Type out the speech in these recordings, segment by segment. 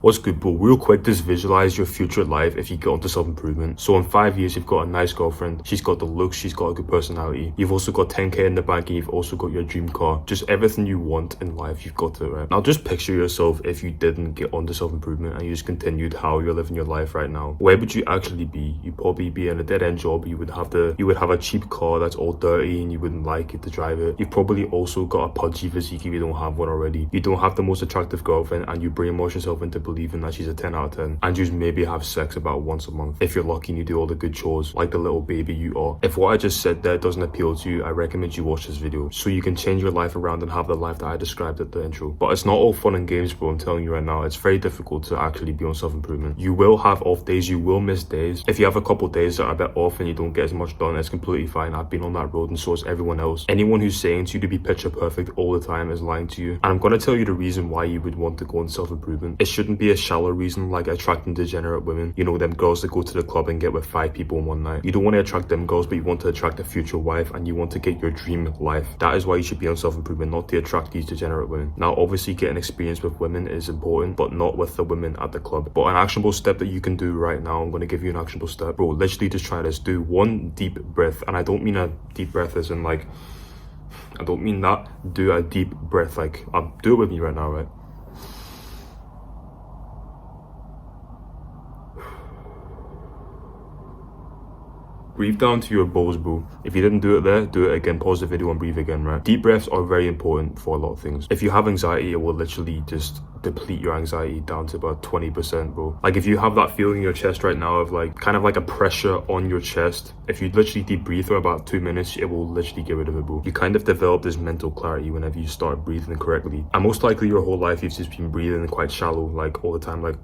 What's good, bro? Real quick, just visualize your future life if you get onto self-improvement. So in 5 years, you've got a nice girlfriend. She's got the looks, she's got a good personality. You've also got 10k in the bank and you've also got your dream car. Just everything you want in life, you've got it, right? Now just picture yourself if you didn't get onto self-improvement and you just continued how you're living your life right now. Where would you actually be? You'd probably be in a dead-end job. You would have a cheap car that's all dirty and you wouldn't like it to drive it. You've probably also got a pudgy physique if you don't have one already. You don't have the most attractive girlfriend and you brainwash yourself into believing that she's a 10 out of 10, and you maybe have sex about once a month. If you're lucky and you do all the good chores like the little baby you are. If what I just said there doesn't appeal to you, I recommend you watch this video so you can change your life around and have the life that I described at the intro. But it's not all fun and games, bro. I'm telling you right now, it's very difficult to actually be on self-improvement. You will have off days, you will miss days. If you have a couple days that are a bit off and you don't get as much done, it's completely fine. I've been on that road and so has everyone else. Anyone who's saying to you to be picture perfect all the time is lying to you. And I'm gonna tell you the reason why you would want to go on self-improvement. It shouldn't be a shallow reason like attracting degenerate women. You know, them girls that go to the club and get with 5 people in one night. You don't want to attract them girls, but you want to attract a future wife and you want to get your dream life. That is why you should be on self-improvement, not to attract these degenerate women. Now, obviously getting experience with women is important, but not with the women at the club. But an actionable step that you can do right now, I'm going to give you an actionable step. Bro, literally just try this. Do one deep breath. And I don't mean a deep breath as in like, I don't mean that. Do a deep breath. Like, do it with me right now, right? Breathe down to your balls, bro. If you didn't do it there, do it again. Pause the video and breathe again, right? Deep breaths are very important for a lot of things. If you have anxiety, it will literally just deplete your anxiety down to about 20%, bro. Like if you have that feeling in your chest right now of like, kind of like a pressure on your chest, if you literally deep breathe for about 2 minutes, it will literally get rid of it, bro. You kind of develop this mental clarity whenever you start breathing correctly. And most likely your whole life, you've just been breathing quite shallow, like all the time, like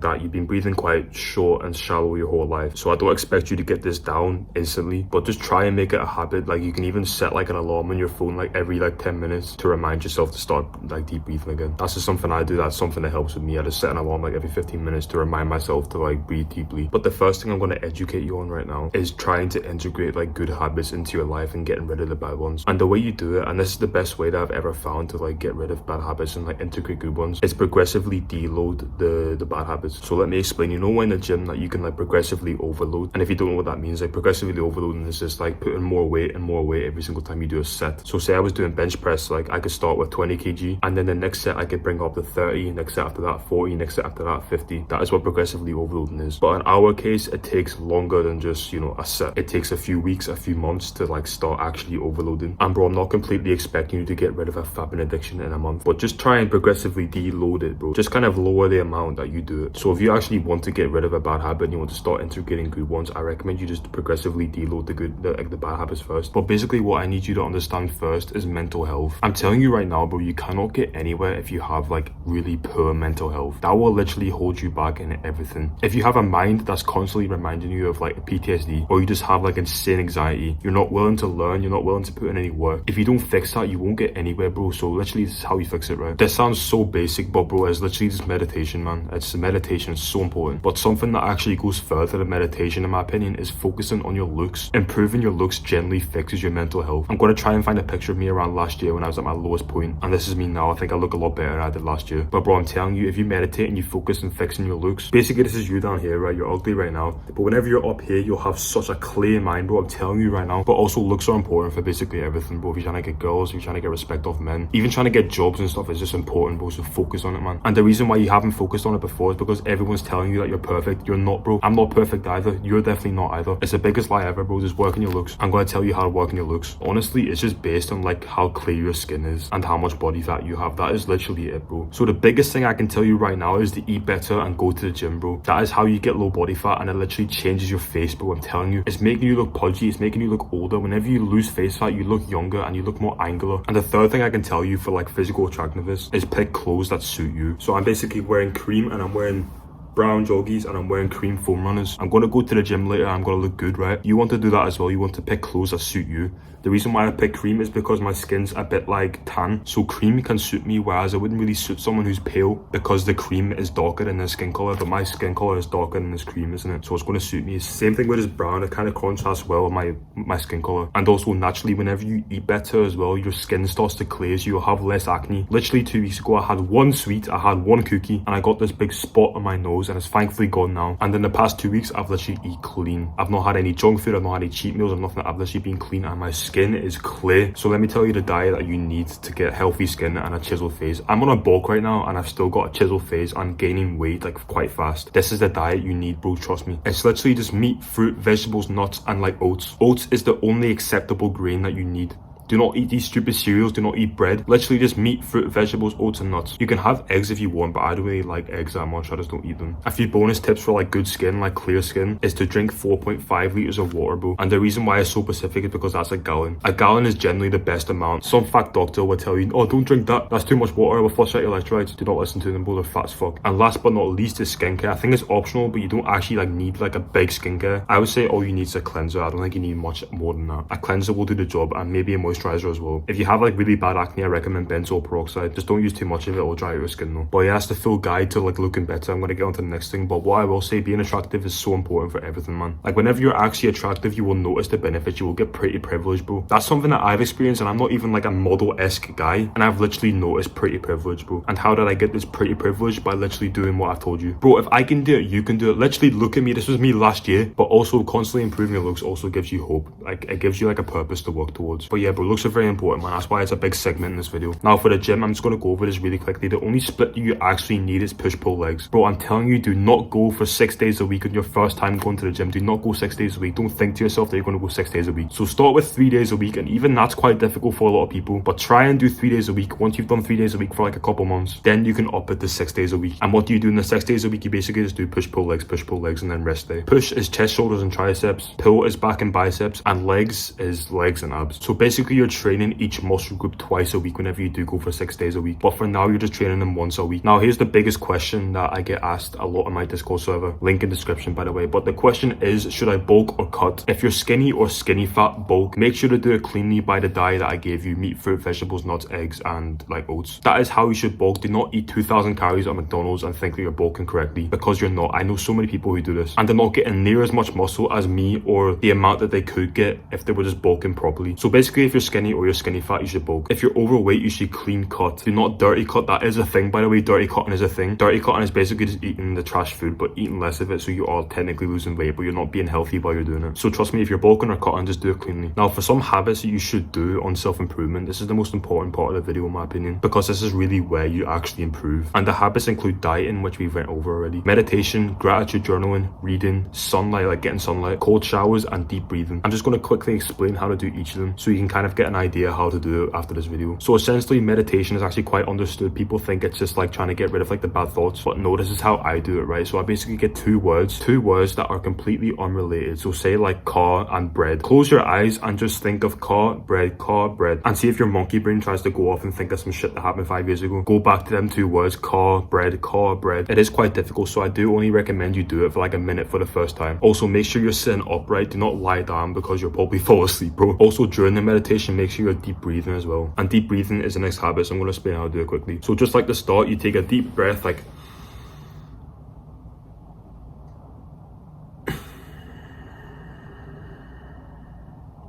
that. You've been breathing quite short and shallow your whole life. So I don't expect you to get this down instantly, but just try and make it a habit. Like you can even set like an alarm on your phone like every like 10 minutes to remind yourself to start like deep breathing again. That's just something I do. That's something that helps with me. I just set an alarm like every 15 minutes to remind myself to like breathe deeply. But the first thing I'm going to educate you on right now is trying to integrate like good habits into your life and getting rid of the bad ones. And the way you do it, and this is the best way that I've ever found to like get rid of bad habits and like integrate good ones, is progressively deload the bad habits. So let me explain. You know, when in the gym that you can like progressively overload, and if you don't know what that means, like progressively overloading is just like putting more weight and more weight every single time you do a set. So say I was doing bench press, like I could start with 20 kg and then the next set I could bring up to 30, next set after that 40, next set after that 50. That is what progressively overloading is. But in our case, it takes longer than just, you know, a set. It takes a few weeks, a few months to like start actually overloading. And bro, I'm not completely expecting you to get rid of a fapping addiction in a month, but just try and progressively deload it, bro. Just kind of lower the amount that you do it. So if you actually want to get rid of a bad habit and you want to start integrating good ones, I recommend you just progressively deload the bad habits first. But basically what I need you to understand first is mental health. I'm telling you right now, bro, you cannot get anywhere if you have like really poor mental health. That will literally hold you back in everything. If you have a mind that's constantly reminding you of like PTSD, or you just have like insane anxiety, you're not willing to learn, you're not willing to put in any work. If you don't fix that, you won't get anywhere, bro. So literally this is how you fix it, right? This sounds so basic, but bro, it's literally just meditation, man. It's meditation, it's so important. But something that actually goes further than meditation, in my opinion, is focusing on your looks. Improving your looks generally fixes your mental health. I'm going to try and find a picture of me around last year when I was at my lowest point, and this is me now. I think I look a lot better than I did last year. But bro, I'm telling you, if you meditate and you focus on fixing your looks, basically this is you down here, right? You're ugly right now, but whenever you're up here, you'll have such a clear mind, bro. I'm telling you right now. But also looks are important for basically everything, bro. If you're trying to get girls, if you're trying to get respect off men, even trying to get jobs and stuff is just important, bro. So focus on it, man. And the reason why you haven't focused on it before is because everyone's telling you that you're perfect. You're not, bro. I'm not perfect either. You're definitely not either. It's the biggest lie ever, bro. Just work on your looks. I'm going to tell you how to work on your looks. Honestly, it's just based on like how clear your skin is and how much body fat you have. That is literally it, bro. So the biggest thing I can tell you right now is to eat better and go to the gym, bro. That is how you get low body fat, and it literally changes your face, bro. I'm telling you, it's making you look pudgy, it's making you look older. Whenever you lose face fat, you look younger and you look more angular. And the third thing I can tell you for like physical attractiveness is pick clothes that suit you. So I'm basically wearing cream and I'm wearing brown joggies and I'm wearing cream foam runners. I'm gonna go to the gym later. I'm gonna look good, right? You want to do that as well. You want to pick clothes that suit you. The reason why I pick cream is because my skin's a bit like tan, so cream can suit me, whereas it wouldn't really suit someone who's pale because the cream is darker than their skin color, but my skin color is darker than this cream, isn't it? So it's going to suit me. Same thing with this brown. It kind of contrasts well with my skin color. And also naturally, whenever you eat better as well, your skin starts to clear, so you'll have less acne. Literally 2 weeks ago, I had one sweet, I had one cookie, and I got this big spot on my nose, and it's thankfully gone now. And in the past 2 weeks, I've literally eat clean. I've not had any junk food, I've not had any cheat meals, I've nothing. I've literally been clean, and my skin is clear. So let me tell you the diet that you need to get healthy skin and a chiseled face. I'm on a bulk right now, and I've still got a chiseled face. I'm gaining weight like quite fast. This is the diet you need, bro, trust me. It's literally just meat, fruit, vegetables, nuts, and like oats. Oats is the only acceptable grain that you need. Do not eat these stupid cereals, do not eat bread. Literally just meat, fruit, vegetables, oats, and nuts. You can have eggs if you want, but I don't really like eggs that much, I just don't eat them. A few bonus tips for like good skin, like clear skin, is to drink 4.5 liters of water, bro. And the reason why it's so specific is because that's a gallon. A gallon is generally the best amount. Some fat doctor will tell you, oh, don't drink that, that's too much water, it will flush out your electrolytes. Do not listen to them, bro, they're fat as fuck. And last but not least is skincare. I think it's optional, but you don't actually like need like a big skincare. I would say all you need is a cleanser. I don't think you need much more than that. A cleanser will do the job, and maybe a moisturizer as well. If you have like really bad acne, I recommend benzoyl peroxide. Just don't use too much of it, it'll dry out your skin though. But yeah, that's the full guide to like looking better. I'm gonna get on to the next thing, but what I will say, being attractive is so important for everything, man. Like whenever you're actually attractive, you will notice the benefits. You will get pretty privileged, bro. That's something that I've experienced, and I'm not even like a model-esque guy, and I've literally noticed pretty privilege, bro. And how did I get this pretty privilege? By literally doing what I've told you. Bro, if I can do it, you can do it. Literally look at me. This was me last year, but also constantly improving your looks also gives you hope. Like it gives you like a purpose to work towards. But yeah, bro, looks are very important, man. That's why it's a big segment in this video. Now for the gym, I'm just going to go over this really quickly. The only split you actually need is push-pull legs. Bro, I'm telling you, do not go for 6 days a week on your first time going to the gym. Do not go 6 days a week. Don't think to yourself that you're going to go 6 days a week. So start with 3 days a week, and even that's quite difficult for a lot of people, but try and do 3 days a week. Once you've done 3 days a week for like a couple months, then you can up it to 6 days a week. And what do you do in the 6 days a week? You basically just do push-pull legs, and then rest day. Push is chest, shoulders, and triceps. Pull is back and biceps, and legs is legs and abs. So basically you're training each muscle group twice a week whenever you do go for 6 days a week. But for now, you're just training them once a week. Now, here's the biggest question that I get asked a lot on my Discord server. Link in description, by the way. But the question is, should I bulk or cut? If you're skinny or skinny fat, bulk. Make sure to do it cleanly by the diet that I gave you. Meat, fruit, vegetables, nuts, eggs, and like oats. That is how you should bulk. Do not eat 2,000 calories at McDonald's and think that you're bulking correctly, because you're not. I know so many people who do this, and they're not getting near as much muscle as me, or the amount that they could get if they were just bulking properly. So basically, if you're skinny or you're skinny fat, you should bulk. If you're overweight, you should clean cut. Do not dirty cut. That is a thing, by the way. Dirty cutting is a thing. Dirty cutting is basically just eating the trash food, but eating less of it, so you are technically losing weight, but you're not being healthy while you're doing it. So trust me, if you're bulking or cutting, just do it cleanly. Now, for some habits that you should do on self-improvement, this is the most important part of the video in my opinion, because this is really where you actually improve. And the habits include dieting, which we've went over already, meditation, gratitude journaling, reading, sunlight, like getting sunlight, cold showers, and deep breathing. I'm just going to quickly explain how to do each of them so you can kind of get an idea how to do it after this video. So essentially, meditation is actually quite understood. People think it's just like trying to get rid of like the bad thoughts, but no, this is how I do it, right? So I basically get two words that are completely unrelated. So say like car and bread. Close your eyes and just think of car, bread, and see if your monkey brain tries to go off and think of some shit that happened 5 years ago. Go back to them two words, car, bread. It is quite difficult, so I do only recommend you do it for like a minute for the first time. Also, make sure you're sitting upright. Do not lie down because you'll probably fall asleep, bro. Also, during the meditation, make sure you're deep breathing as well. And deep breathing is the next habit, so I'm going to explain how to do it quickly. So just like the start, you take a deep breath, like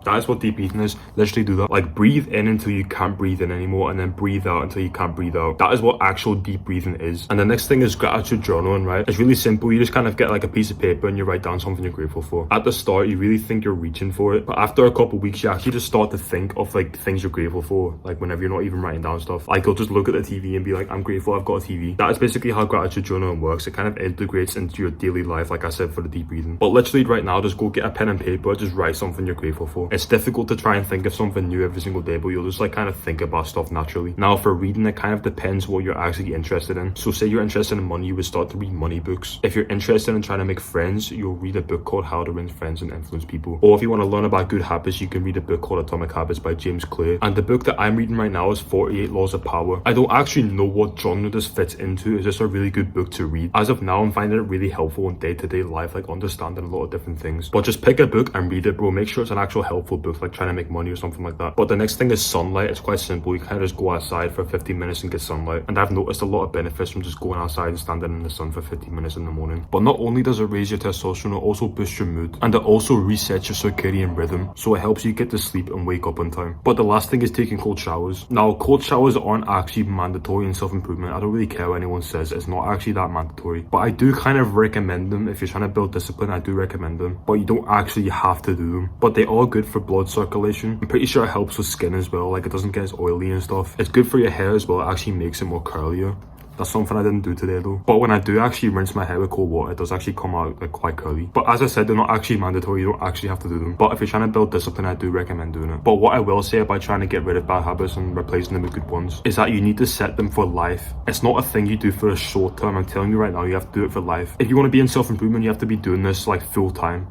that is what deep breathing is. Literally do that. Like breathe in until you can't breathe in anymore, and then breathe out until you can't breathe out. That is what actual deep breathing is. And the next thing is gratitude journaling, right? It's really simple. You just kind of get like a piece of paper and you write down something you're grateful for. At the start, you really think you're reaching for it, but after a couple of weeks, you actually just start to think of like things you're grateful for. Like whenever you're not even writing down stuff, like you'll just look at the TV and be like, I'm grateful I've got a TV. That is basically how gratitude journaling works. It kind of integrates into your daily life, like I said, for the deep breathing. But literally right now, just go get a pen and paper, just write something you're grateful for. It's difficult to try and think of something new every single day, but you'll just like kind of think about stuff naturally. Now for reading, it kind of depends what you're actually interested in. So say you're interested in money, you would start to read money books. If you're interested in trying to make friends, you'll read a book called How to Win Friends and Influence People. Or if you want to learn about good habits, you can read a book called Atomic Habits by James Clear. And the book that I'm reading right now is 48 Laws of Power. I don't actually know what genre this fits into. It's just a really good book to read. As of now, I'm finding it really helpful in day-to-day life, like understanding a lot of different things. But just pick a book and read it, bro. Make sure it's an actual helpful book, like trying to make money or something like that. But the next thing is sunlight. It's quite simple. You kind of just go outside for 15 minutes and get sunlight. And I've noticed a lot of benefits from just going outside and standing in the sun for 15 minutes in the morning. But not only does it raise your testosterone, it also boosts your mood. And it also resets your circadian rhythm. So it helps you get to sleep and wake up on time. But the last thing is taking cold showers. Now, cold showers aren't actually mandatory in self-improvement. I don't really care what anyone says. It's not actually that mandatory. But I do kind of recommend them. If you're trying to build discipline, I do recommend them. But you don't actually have to do them. But they are good for blood circulation. I'm pretty sure it helps with skin as well. Like it doesn't get as oily and stuff. It's good for your hair as well. It actually makes it more curlier. That's something I didn't do today though. But when I do actually rinse my hair with cold water, it does actually come out like quite curly. But as I said, they're not actually mandatory. You don't actually have to do them. But if you're trying to build discipline, I do recommend doing it. But what I will say about trying to get rid of bad habits and replacing them with good ones is that you need to set them for life. It's not a thing you do for a short term. I'm telling you right now, you have to do it for life. If you want to be in self-improvement, you have to be doing this like full time.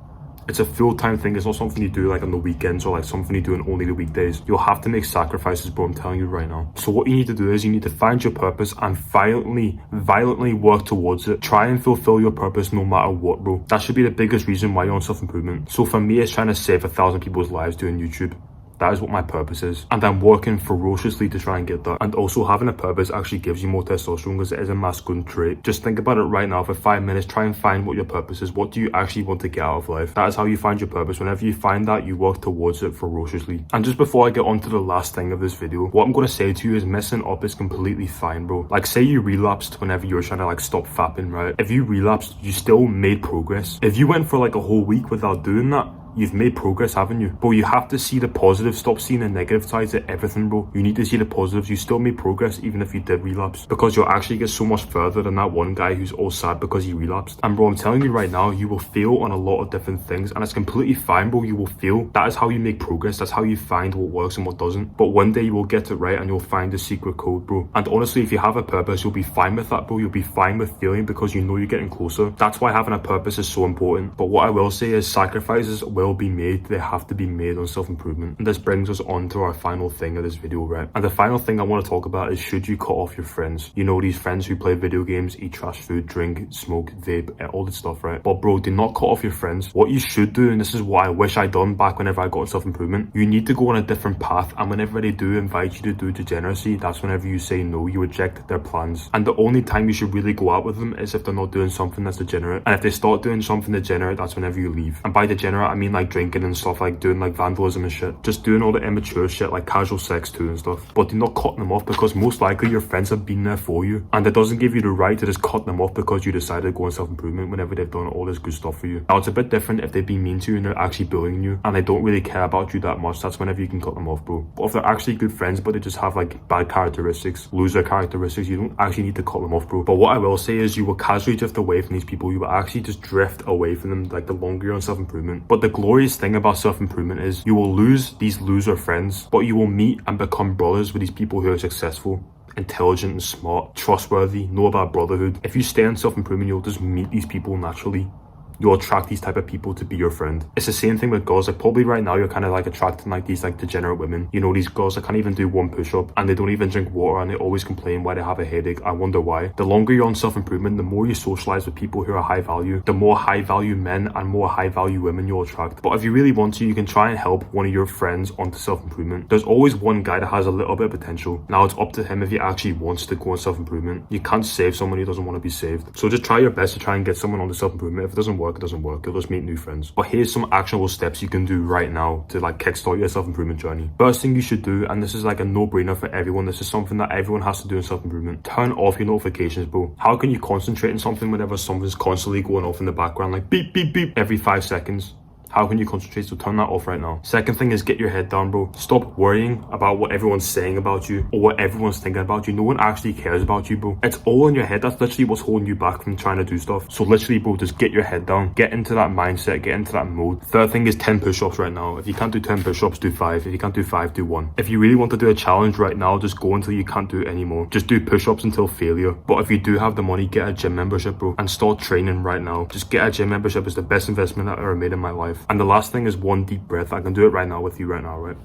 It's a full-time thing. It's not something you do like on the weekends or like something you do on only the weekdays. You'll have to make sacrifices, bro. I'm telling you right now. So what you need to do is you need to find your purpose and violently work towards it. Try and fulfill your purpose no matter what, bro. That should be the biggest reason why you're on self-improvement. So for me, it's trying to save 1,000 people's lives doing YouTube. That is what my purpose is. And I'm working ferociously to try and get that. And also having a purpose actually gives you more testosterone because it is a masculine trait. Just think about it right now for 5 minutes. Try and find what your purpose is. What do you actually want to get out of life? That is how you find your purpose. Whenever you find that, you work towards it ferociously. And just before I get on to the last thing of this video, what I'm going to say to you is messing up is completely fine, bro. Like say you relapsed whenever you were trying to like stop fapping, right? If you relapsed, you still made progress. If you went for like a whole week without doing that, you've made progress, haven't you? But you have to see the positive. Stop seeing the negative sides of everything, bro. You need to see the positives. You still made progress even if you did relapse, because you'll actually get so much further than that one guy who's all sad because he relapsed. And bro, I'm telling you right now, you will fail on a lot of different things and it's completely fine, bro. You will fail. That is how you make progress. That's how you find what works and what doesn't. But one day you will get it right and you'll find the secret code, bro. And honestly, if you have a purpose, you'll be fine with that, bro. You'll be fine with failing because you know you're getting closer. That's why having a purpose is so important. But what I will say is sacrifices will be made. They have to be made on self-improvement. And this brings us on to our final thing of this video, right? And the final thing I want to talk about is, should you cut off your friends? You know, these friends who play video games, eat trash food, drink, smoke, vape, all this stuff, right? But bro, do not cut off your friends. What you should do, and this is what I wish I'd done back whenever I got in self-improvement, you need to go on a different path. And whenever they do invite you to do degeneracy, that's whenever you say no. You reject their plans. And the only time you should really go out with them is if they're not doing something that's degenerate. And if they start doing something degenerate, that's whenever you leave. And by degenerate, I mean like drinking and stuff, like doing like vandalism and shit, just doing all the immature shit like casual sex too and stuff. But do not cut them off, because most likely your friends have been there for you, and it doesn't give you the right to just cut them off because you decided to go on self-improvement whenever they've done all this good stuff for you. Now it's a bit different if they've been mean to you and they're actually bullying you and they don't really care about you that much. That's whenever you can cut them off, bro. But if they're actually good friends but they just have like bad characteristics, loser characteristics, you don't actually need to cut them off, bro. But what I will say is you will casually drift away from these people. You will actually just drift away from them like the longer you're on self-improvement. But the glorious thing about self-improvement is you will lose these loser friends, but you will meet and become brothers with these people who are successful, intelligent and smart, trustworthy, know about brotherhood. If you stay on self-improvement, you'll just meet these people naturally. You'll attract these type of people to be your friend. It's the same thing with girls. Like probably right now you're kind of like attracting like these like degenerate women. You know, these girls that can't even do one push-up and they don't even drink water and they always complain why they have a headache. I wonder why. The longer you're on self-improvement, the more you socialize with people who are high value, the more high value men and more high value women you'll attract. But if you really want to, you can try and help one of your friends onto self-improvement. There's always one guy that has a little bit of potential. Now it's up to him if he actually wants to go on self-improvement. You can't save someone who doesn't want to be saved. So just try your best to try and get someone onto self-improvement. If it doesn't work, it doesn't work. You'll just meet new friends. But here's some actionable steps you can do right now to like kickstart your self-improvement journey. First thing you should do, and this is like a no-brainer for everyone, this is something that everyone has to do in self-improvement, turn off your notifications, bro. How can you concentrate on something whenever something's constantly going off in the background, like beep, beep, beep, every 5 seconds? How can you concentrate? So turn that off right now. Second thing is get your head down, bro. Stop worrying about what everyone's saying about you or what everyone's thinking about you. No one actually cares about you, bro. It's all in your head. That's literally what's holding you back from trying to do stuff. So literally, bro, just get your head down. Get into that mindset. Get into that mode. Third thing is 10 push-ups right now. If you can't do 10 push-ups, do 5. If you can't do 5, do 1. If you really want to do a challenge right now, just go until you can't do it anymore. Just do push-ups until failure. But if you do have the money, get a gym membership, bro, and start training right now. Just get a gym membership. It's the best investment I've ever made in my life. And the last thing is 1 deep breath. I can do it right now with you right now, right?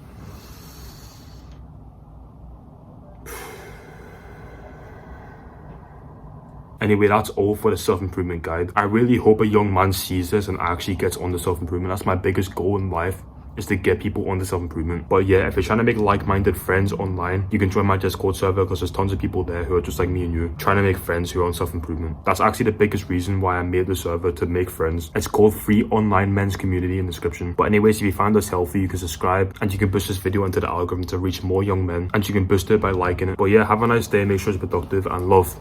Anyway, that's all for the self-improvement guide. I really hope a young man sees this and actually gets on the self-improvement. That's my biggest goal in life, is to get people on the self-improvement. But yeah, if you're trying to make like-minded friends online, you can join my Discord server because there's tons of people there who are just like me and you, trying to make friends who are on self-improvement. That's actually the biggest reason why I made the server, to make friends. It's called Free Online Men's Community in the description. But anyways, if you find this healthy, you can subscribe and you can push this video into the algorithm to reach more young men, and you can boost it by liking it. But yeah, have a nice day, make sure it's productive, and love.